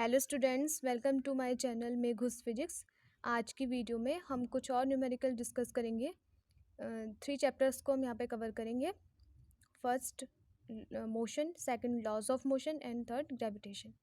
Hello students, welcome to my channel Meghus physics. आज की video में हम कुछ और न्यूमेरिकल डिस्कस करेंगे। 3 चैप्टर्स को हम यहाँ पे कवर करेंगे। First motion, second laws of motion and third gravitation.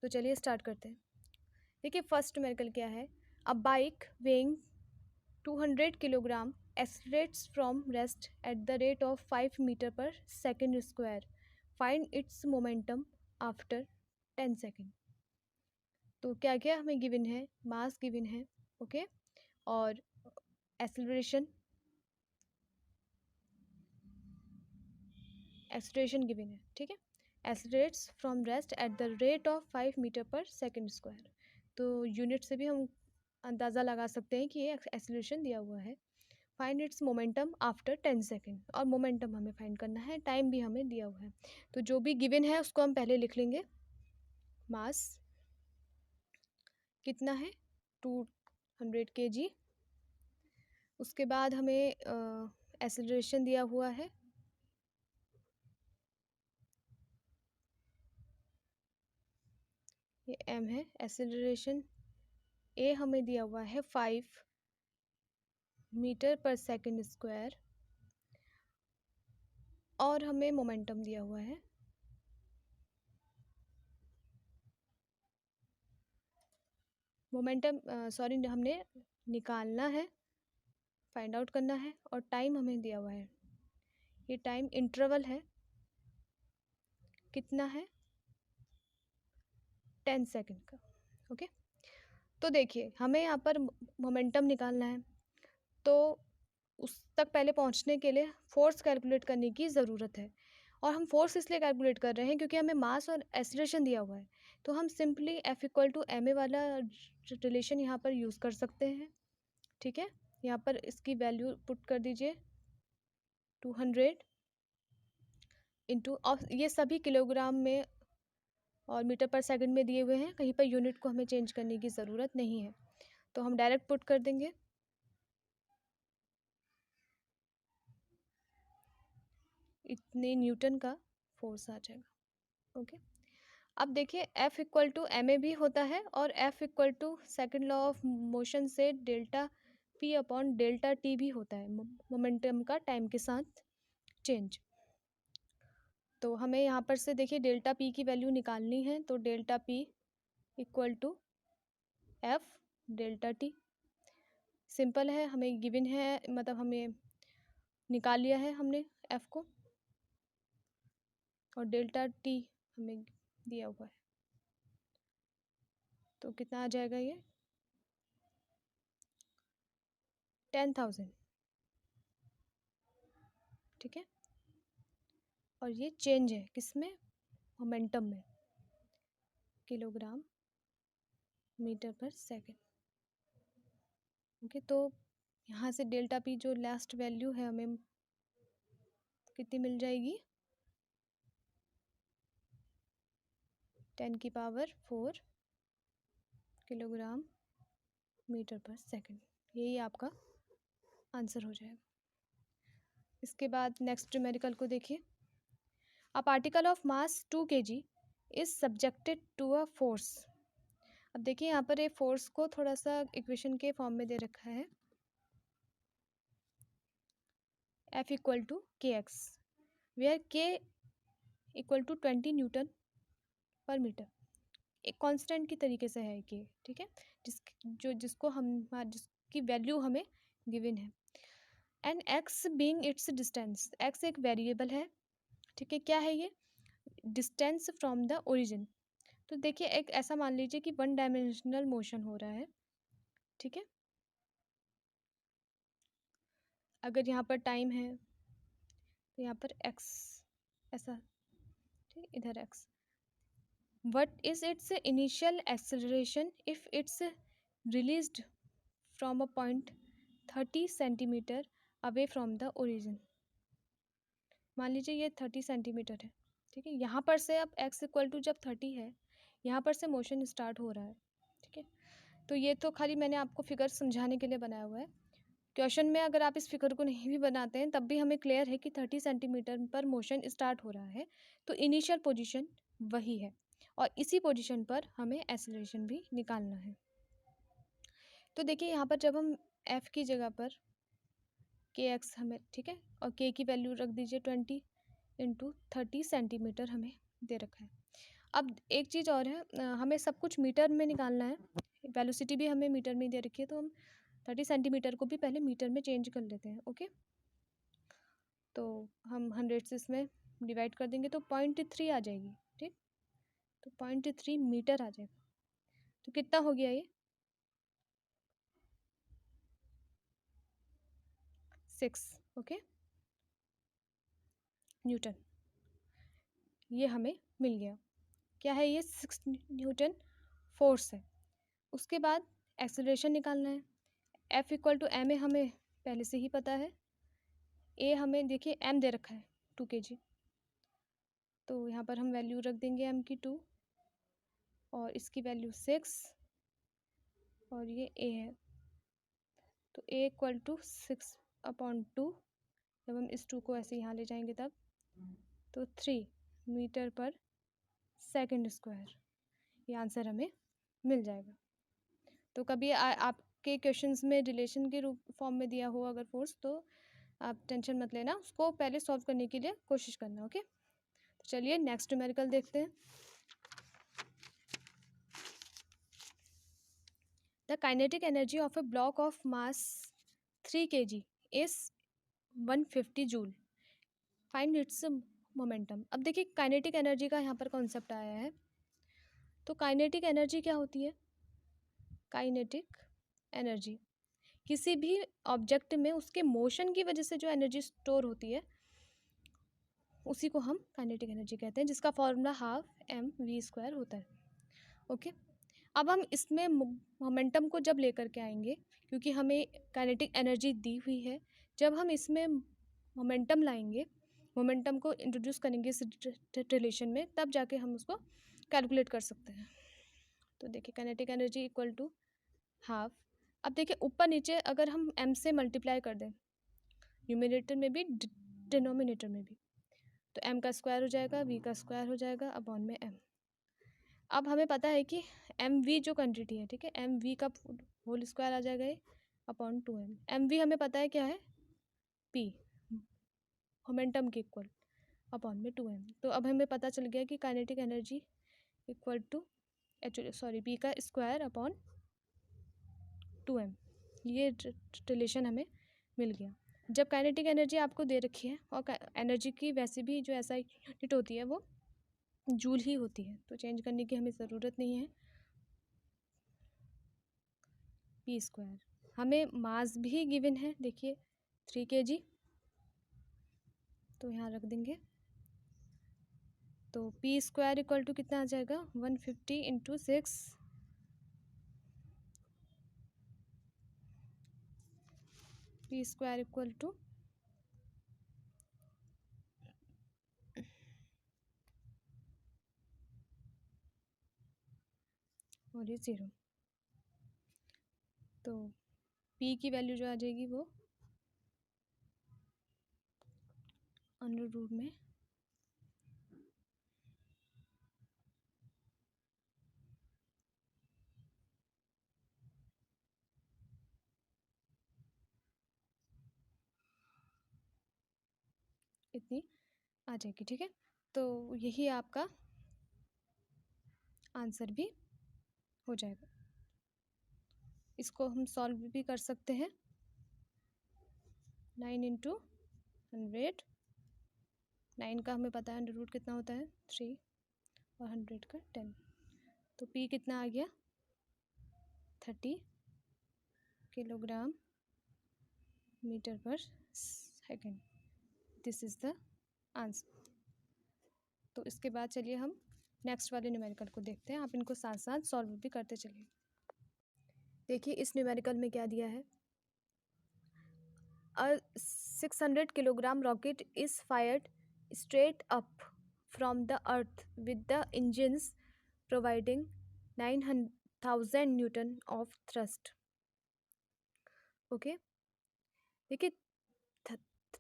तो चलिए स्टार्ट करते हैं। देखिए फर्स्ट न्यूमेरिकल क्या है। A bike weighing 200 kilogram accelerates from rest at the rate of 5 metre पर second square. Find its momentum after 10 second. तो क्या क्या हमें गिवन है, मास गिवन है, ओके, और एक्सेलरेशन गिवन है, ठीक है। Accelerates from rest at the rate of 5 metre पर सेकेंड स्क्वायर। तो यूनिट से भी हम अंदाज़ा लगा सकते हैं कि ये एक्सेलरेशन दिया हुआ है। Find its momentum after 10 second, और मोमेंटम हमें फाइंड करना है, टाइम भी हमें दिया हुआ है। तो जो भी गिवन है उसको हम पहले लिख लेंगे। मास कितना है, 200 kg। उसके बाद हमें एक्सेलरेशन दिया हुआ है, ये m है। एक्सेलरेशन a हमें दिया हुआ है 5 मीटर पर सेकेंड स्क्वायर, और हमें मोमेंटम दिया हुआ है मोमेंटम हमने निकालना है, फाइंड आउट करना है, और टाइम हमें दिया हुआ है। ये टाइम इंटरवल है, कितना है, 10 सेकेंड का, ओके। तो देखिए हमें यहाँ पर मोमेंटम निकालना है, तो उस तक पहले पहुँचने के लिए फोर्स कैलकुलेट करने की ज़रूरत है। और हम फोर्स इसलिए कैलकुलेट कर रहे हैं क्योंकि हमें मास और एक्सेलरेशन दिया हुआ है। तो हम सिंपली F=ma वाला रिलेशन यहाँ पर यूज़ कर सकते हैं, ठीक है। यहाँ पर इसकी वैल्यू पुट कर दीजिए 200 इंटू, और ये सभी किलोग्राम में और मीटर पर सेकंड में दिए हुए हैं, कहीं पर यूनिट को हमें चेंज करने की ज़रूरत नहीं है। तो हम डायरेक्ट पुट कर देंगे, इतने न्यूटन का फोर्स आ जाएगा, ओके। अब देखिए F=ma भी होता है, और F= second law of motion से डेल्टा P/डेल्टा t भी होता है, मोमेंटम का टाइम के साथ चेंज। तो हमें यहाँ पर से देखिए डेल्टा P की वैल्यू निकालनी है, तो डेल्टा P = F∆t। सिंपल है, हमें गिवन है, मतलब हमें निकाल लिया है हमने F को, और डेल्टा T हमें दिया हुआ है। तो कितना आ जाएगा ये, 10,000, ठीक है। और ये चेंज है किसमें, मोमेंटम में, किलोग्राम मीटर पर सेकेंड, ओके। तो यहाँ से डेल्टा P जो लास्ट वैल्यू है हमें कितनी मिल जाएगी, 10⁴ किलोग्राम मीटर पर सेकेंड। यही आपका आंसर हो जाएगा। इसके बाद नेक्स्ट न्यूमेरिकल को देखिए। A particle of mass 2 kg is subjected to a force. अब देखिए यहाँ पर ये फोर्स को थोड़ा सा इक्वेशन के फॉर्म में दे रखा है, F=kx, वेयर k = 20 न्यूटन पर मीटर। एक कांस्टेंट की तरीके से है के, ठीक है, जिसकी वैल्यू हमें गिवन है। And x being it's distance, x एक वेरिएबल है, ठीक है। क्या है ये, डिस्टेंस फ्रॉम द ओरिजिन। तो देखिए एक ऐसा मान लीजिए कि 1 डायमेंशनल मोशन हो रहा है, ठीक है। अगर यहाँ पर टाइम है तो यहाँ पर x ऐसा, ठीक, इधर x। What is its initial acceleration if it's released from a point 30 centimetre away from the origin. मान लीजिए ये 30 सेंटीमीटर है, ठीक है। यहाँ पर से अब x= जब 30 है, यहाँ पर से मोशन स्टार्ट हो रहा है, ठीक है। तो ये तो खाली मैंने आपको फिगर समझाने के लिए बनाया हुआ है। क्वेश्चन में अगर आप इस फिगर को नहीं भी बनाते हैं तब भी हमें क्लियर है कि 30 सेंटीमीटर पर मोशन स्टार्ट हो रहा है, तो इनिशियल पोजीशन वही है। और इसी पोजीशन पर हमें एक्सेलरेशन भी निकालना है। तो देखिए यहाँ पर जब हम एफ की जगह पर के एक्स हमें, ठीक है, और के की वैल्यू रख दीजिए 20 इंटू 30 सेंटीमीटर हमें दे रखा है। अब एक चीज़ और है, हमें सब कुछ मीटर में निकालना है, वेलोसिटी भी हमें मीटर में दे रखी है, तो हम 30 सेंटीमीटर को भी पहले मीटर में चेंज कर लेते हैं। ओके, तो हम 100 से इसमें डिवाइड कर देंगे तो 0.3 आ जाएगी, ठीक, तो 0.3 मीटर आ जाएगा। तो कितना हो गया ये 6, ओके, न्यूटन, ये हमें मिल गया। क्या है ये 6 न्यूटन फोर्स है। उसके बाद एक्सेलरेशन निकालना है। F equal to M A हमें पहले से ही पता है, ए हमें देखिए m दे रखा है 2 kg, तो यहाँ पर हम वैल्यू रख देंगे m की 2 और इसकी वैल्यू 6 और ये a है, तो a इक्वल टू 6/2, जब हम इस 2 को ऐसे यहाँ ले जाएंगे तब तो 3 मीटर पर सेकंड स्क्वायर, ये आंसर हमें मिल जाएगा। तो कभी आपके क्वेश्चंस में रिलेशन के रूप फॉर्म में दिया हो अगर फोर्स, तो आप टेंशन मत लेना, उसको पहले सॉल्व करने के लिए कोशिश करना। ओके, तो चलिए नेक्स्ट न्यूमेरिकल देखते हैं। The kinetic energy of A block of mass 3 kg is 150 joule, find its momentum. अब देखिए काइनेटिक एनर्जी का यहाँ पर कॉन्सेप्ट आया है। तो काइनेटिक एनर्जी क्या होती है? काइनेटिक एनर्जी किसी भी ऑब्जेक्ट में उसके मोशन की वजह से जो एनर्जी स्टोर होती है उसी को हम काइनेटिक एनर्जी कहते हैं, जिसका फॉर्मूला ½ mv² होता है। ओके, अब हम इसमें मोमेंटम को जब लेकर के आएंगे, क्योंकि हमें काइनेटिक एनर्जी दी हुई है, जब हम इसमें मोमेंटम लाएंगे, मोमेंटम को इंट्रोड्यूस करेंगे इस रिलेशन में, तब जाके हम उसको कैलकुलेट कर सकते हैं। तो देखिए kinetic energy equal to half, अब देखिए ऊपर नीचे अगर हम m से मल्टीप्लाई कर दें, न्यूमरेटर में भी डिनोमिनेटर में भी, तो m का स्क्वायर हो जाएगा, v का स्क्वायर हो जाएगा अपॉन में m। अब हमें पता है कि एम वी जो क्वांटिटी है, ठीक है, एम वी का होल स्क्वायर आ जाएगा ये अपॉन 2m। एम वी हमें पता है क्या है, p मोमेंटम के इक्वल अपॉन में 2m। तो अब हमें पता चल गया कि kinetic energy equal to p का स्क्वायर अपॉन 2m, ये रिलेशन हमें मिल गया। जब काइनेटिक एनर्जी आपको दे रखी है और एनर्जी की वैसे भी जो ऐसा यूनिट होती है वो जूल ही होती है, तो चेंज करने की हमें ज़रूरत नहीं है। p², हमें मास भी गिवन है, देखिए 3 kg, तो यहाँ रख देंगे, तो p² इक्वल टू कितना आ जाएगा 150 इंटू 6, p² इक्वल टू और ये 0, तो p की वैल्यू जो आ जाएगी वो अंडर रूट में इतनी आ जाएगी, ठीक है। तो यही आपका आंसर भी हो जाएगा। इसको हम सॉल्व भी कर सकते हैं, 9 इंटू 100, 9 का हमें पता है अंडर रूट कितना होता है 3 और 100 का 10, तो p कितना आ गया 30 किलोग्राम मीटर पर second, this is the answer. तो इसके बाद चलिए हम नेक्स्ट वाले न्यूमेरिकल को देखते हैं, आप इनको साथ साथ सॉल्व भी करते चलिए। देखिए इस न्यूमेरिकल में क्या दिया है, a 600 kilogram rocket is fired straight up from the earth with the engines providing 9,000 Newton of thrust। Okay, देखिए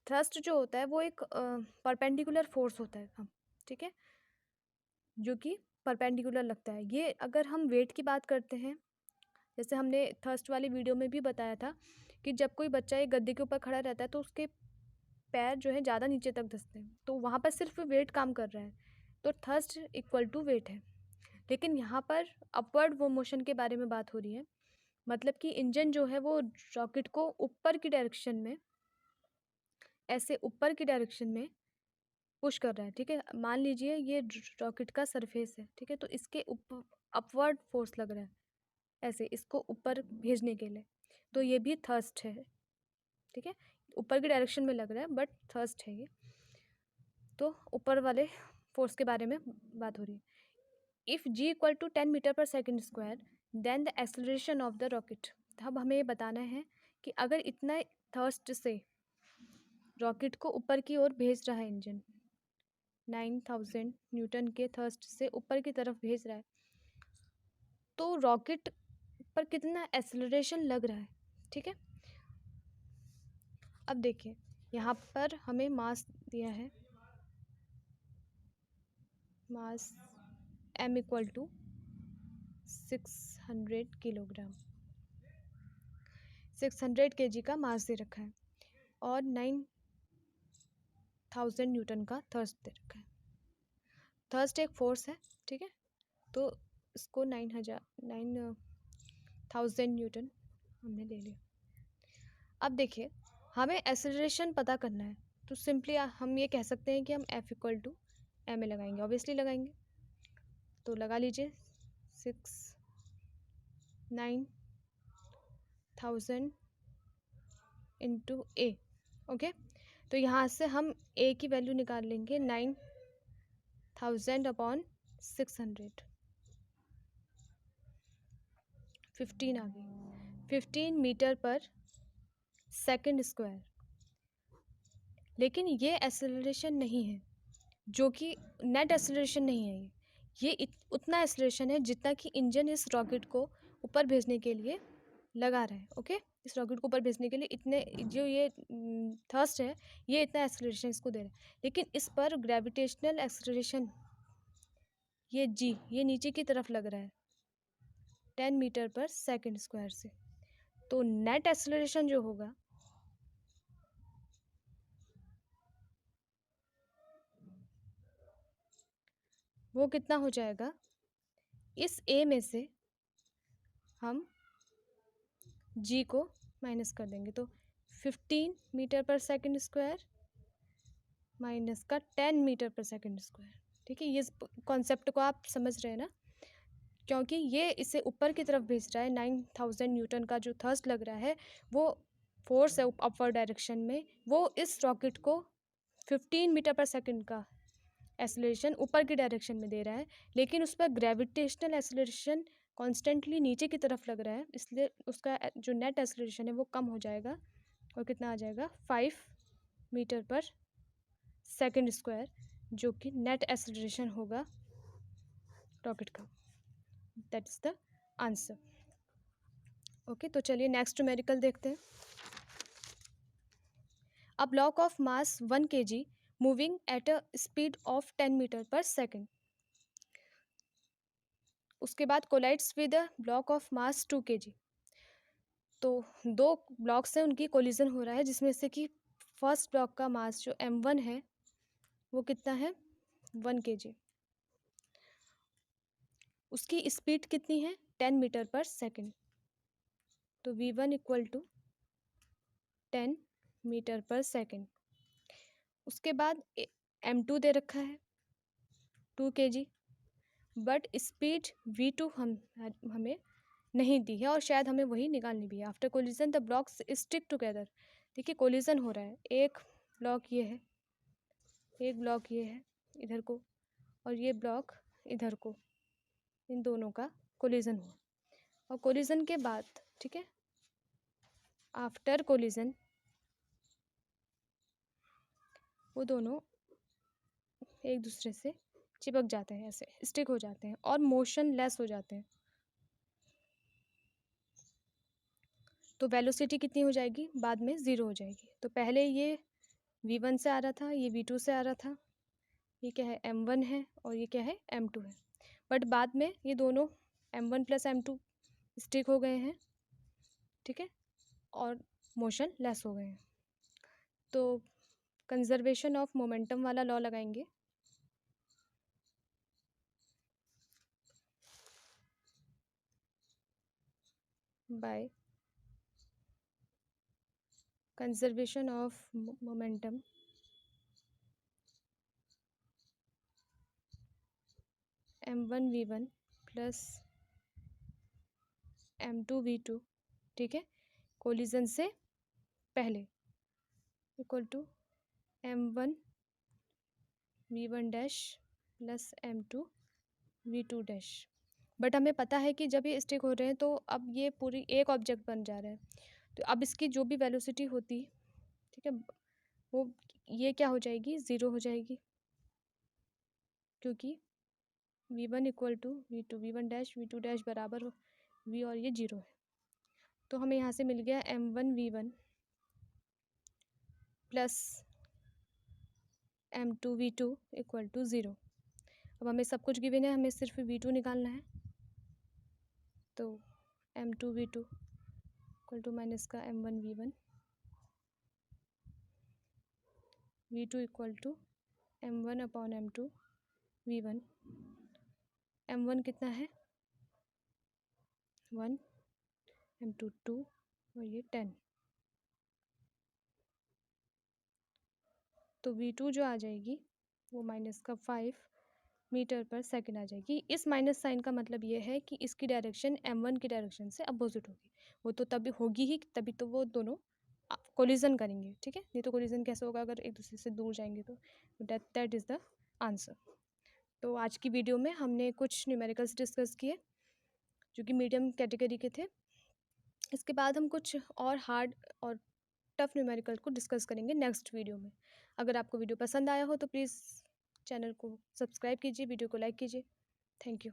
थ्रस्ट जो होता है वो एक परपेंडिकुलर फोर्स होता है, हम ठीक है, जो कि परपेंडिकुलर लगता है। ये अगर हम वेट की बात करते हैं, जैसे हमने थर्स्ट वाली वीडियो में भी बताया था कि जब कोई बच्चा एक गद्दे के ऊपर खड़ा रहता है तो उसके पैर जो है ज़्यादा नीचे तक धंसते हैं, तो वहाँ पर सिर्फ वेट काम कर रहा है, तो थर्स्ट इक्वल टू वेट है। लेकिन यहाँ पर अपवर्ड वो मोशन के बारे में बात हो रही है, मतलब कि इंजन जो है वो रॉकेट को ऊपर की डायरेक्शन में, ऐसे ऊपर की डायरेक्शन में पुश कर रहा है। ठीक है, मान लीजिए ये रॉकेट का सरफेस है, ठीक है, तो इसके ऊपर अपवर्ड फोर्स लग रहा है ऐसे इसको ऊपर भेजने के लिए, तो ये भी थर्स्ट है। ठीक है, ऊपर की डायरेक्शन में लग रहा है बट थर्स्ट है ये, तो ऊपर वाले फोर्स के बारे में बात हो रही है। If g equal to 10 metre पर second square then the acceleration of the rocket. अब हमें ये बताना है कि अगर इतना थर्स्ट से रॉकेट को ऊपर की ओर भेज रहा है इंजन, 9000 न्यूटन के थर्स्ट से ऊपर की तरफ भेज रहा है, तो रॉकेट पर कितना एक्सेलरेशन लग रहा है। ठीक है, अब देखिए यहाँ पर हमें मास दिया है, mass m equal to 600 kilogram, 600 kg का मास दे रखा है और 9000 न्यूटन का थर्स्ट दे रखा है। थर्स्ट एक फोर्स है, ठीक है, तो इसको 9000 न्यूटन हमने ले लिया। अब देखिए हमें एक्सेलरेशन पता करना है, तो सिंपली हम ये कह सकते हैं कि हम F equal to M A लगाएंगे, ऑब्वियसली लगाएंगे, तो लगा लीजिए 9000 इंटू ए। ओके, तो यहाँ से हम ए की वैल्यू निकाल लेंगे 9000 अपॉन 600, 15 आ गई, 15 मीटर पर सेकंड स्क्वायर। लेकिन ये एक्सेलरेशन नहीं है, जो कि नेट एक्सेलरेशन नहीं है, ये उतना एक्सेलरेशन है जितना कि इंजन इस रॉकेट को ऊपर भेजने के लिए लगा रहा है। ओके, इस रॉकेट को ऊपर भेजने के लिए इतने जो ये थर्स्ट है ये इतना एक्सेलरेशन इसको दे रहा है। लेकिन इस पर ग्रेविटेशनल एक्सेलरेशन ये जी ये नीचे की तरफ लग रहा है 10 मीटर पर सेकंड स्क्वायर से, तो नेट एक्सेलरेशन जो होगा वो कितना हो जाएगा, इस ए में से हम जी को माइनस कर देंगे, तो 15 मीटर पर सेकंड स्क्वायर माइनस का 10 मीटर पर सेकंड स्क्वायर। ठीक है, ये कॉन्सेप्ट को आप समझ रहे हैं ना, क्योंकि ये इसे ऊपर की तरफ भेज रहा है। 9000 न्यूटन का जो थर्स्ट लग रहा है वो फोर्स है अपवर्ड डायरेक्शन में, वो इस रॉकेट को 15 मीटर पर सेकंड का एक्सेलरेशन ऊपर की डायरेक्शन में दे रहा है, लेकिन उस पर ग्रेविटेशनल एक्सेलरेशन कॉन्स्टेंटली नीचे की तरफ लग रहा है, इसलिए उसका जो नेट एक्सेलरेशन है वो कम हो जाएगा और कितना आ जाएगा 5 मीटर पर सेकंड स्क्वायर, जो कि नेट एक्सेलरेशन होगा रॉकेट का। That is the answer. Okay, तो चलिए नेक्स्ट न्यूमेरिकल देखते हैं। A block of mass 1 kg moving at a speed of 10 metre पर सेकेंड, उसके बाद collides with a block of mass 2 kg। तो दो ब्लॉक्स हैं, उनकी कोलिजन हो रहा है, जिसमें से कि फर्स्ट ब्लॉक का मास जो m1 है वो कितना है 1 kg, उसकी स्पीड कितनी है 10 मीटर पर सेकेंड, तो v1 इक्वल टू 10 मीटर पर सेकेंड। उसके बाद m2 दे रखा है 2 kg, बट स्पीड v2 हमें नहीं दी है और शायद हमें वही निकालनी भी है। After collision the blocks stick together, देखिए कोलिजन हो रहा है, एक ब्लॉक ये है, एक ब्लॉक ये है इधर को, और ये ब्लॉक इधर को, इन दोनों का कोलिजन हुआ। और कोलिजन के बाद, ठीक है, आफ्टर कोलिजन वो दोनों एक दूसरे से चिपक जाते हैं, ऐसे स्टिक हो जाते हैं और मोशन लेस हो जाते हैं। तो वेलोसिटी कितनी हो जाएगी, बाद में 0 हो जाएगी। तो पहले ये v1 से आ रहा था, ये v2 से आ रहा था, ये क्या है m1 है और ये क्या है m2 है। बट बाद में ये दोनों m1 प्लस m2 स्टिक हो गए हैं, ठीक है, और मोशन लेस हो गए हैं। तो कंजर्वेशन ऑफ मोमेंटम वाला लॉ लगाएंगे। By conservation of momentum m1v1 plus m2v2, ठीक है, कोलिजन से पहले, equal to m1v1 dash plus m2v2 dash. But हमें पता है कि जब ये स्टिक हो रहे हैं तो अब ये पूरी एक ऑब्जेक्ट बन जा रहा है, तो अब इसकी जो भी वेलोसिटी होती, ठीक है, वो ये क्या हो जाएगी, ज़ीरो हो जाएगी, क्योंकि v1 equal to v2, v1 dash v2 dash बराबर v और ये जीरो है। तो हमें यहाँ से मिल गया m1v1 plus m2v2 equal to zero. अब हमें सब कुछ गिवन है, हमें सिर्फ v2 निकालना है। तो m2v2 इक्वल टू माइनस का m1v1, v2 equal to m1 upon m2 v1। m1 कितना है, 1, m2 2 और ये 10। तो v2 जो आ जाएगी वो माइनस का 5 मीटर पर सेकंड आ जाएगी। इस माइनस साइन का मतलब ये है कि इसकी डायरेक्शन m1 की डायरेक्शन से अपोजिट होगी। वो तो तभी होगी ही, तभी तो वो दोनों कोलिजन करेंगे, ठीक है, नहीं तो कोलिजन कैसे होगा अगर एक दूसरे से दूर जाएंगे तो। That is the answer. तो आज की वीडियो में हमने कुछ न्यूमेरिकल्स डिस्कस किए जो कि मीडियम कैटेगरी के थे। इसके बाद हम कुछ और हार्ड और टफ न्यूमेरिकल को डिस्कस करेंगे नेक्स्ट वीडियो में। अगर आपको वीडियो पसंद आया हो तो प्लीज़ चैनल को सब्सक्राइब कीजिए, वीडियो को लाइक कीजिए। Thank you.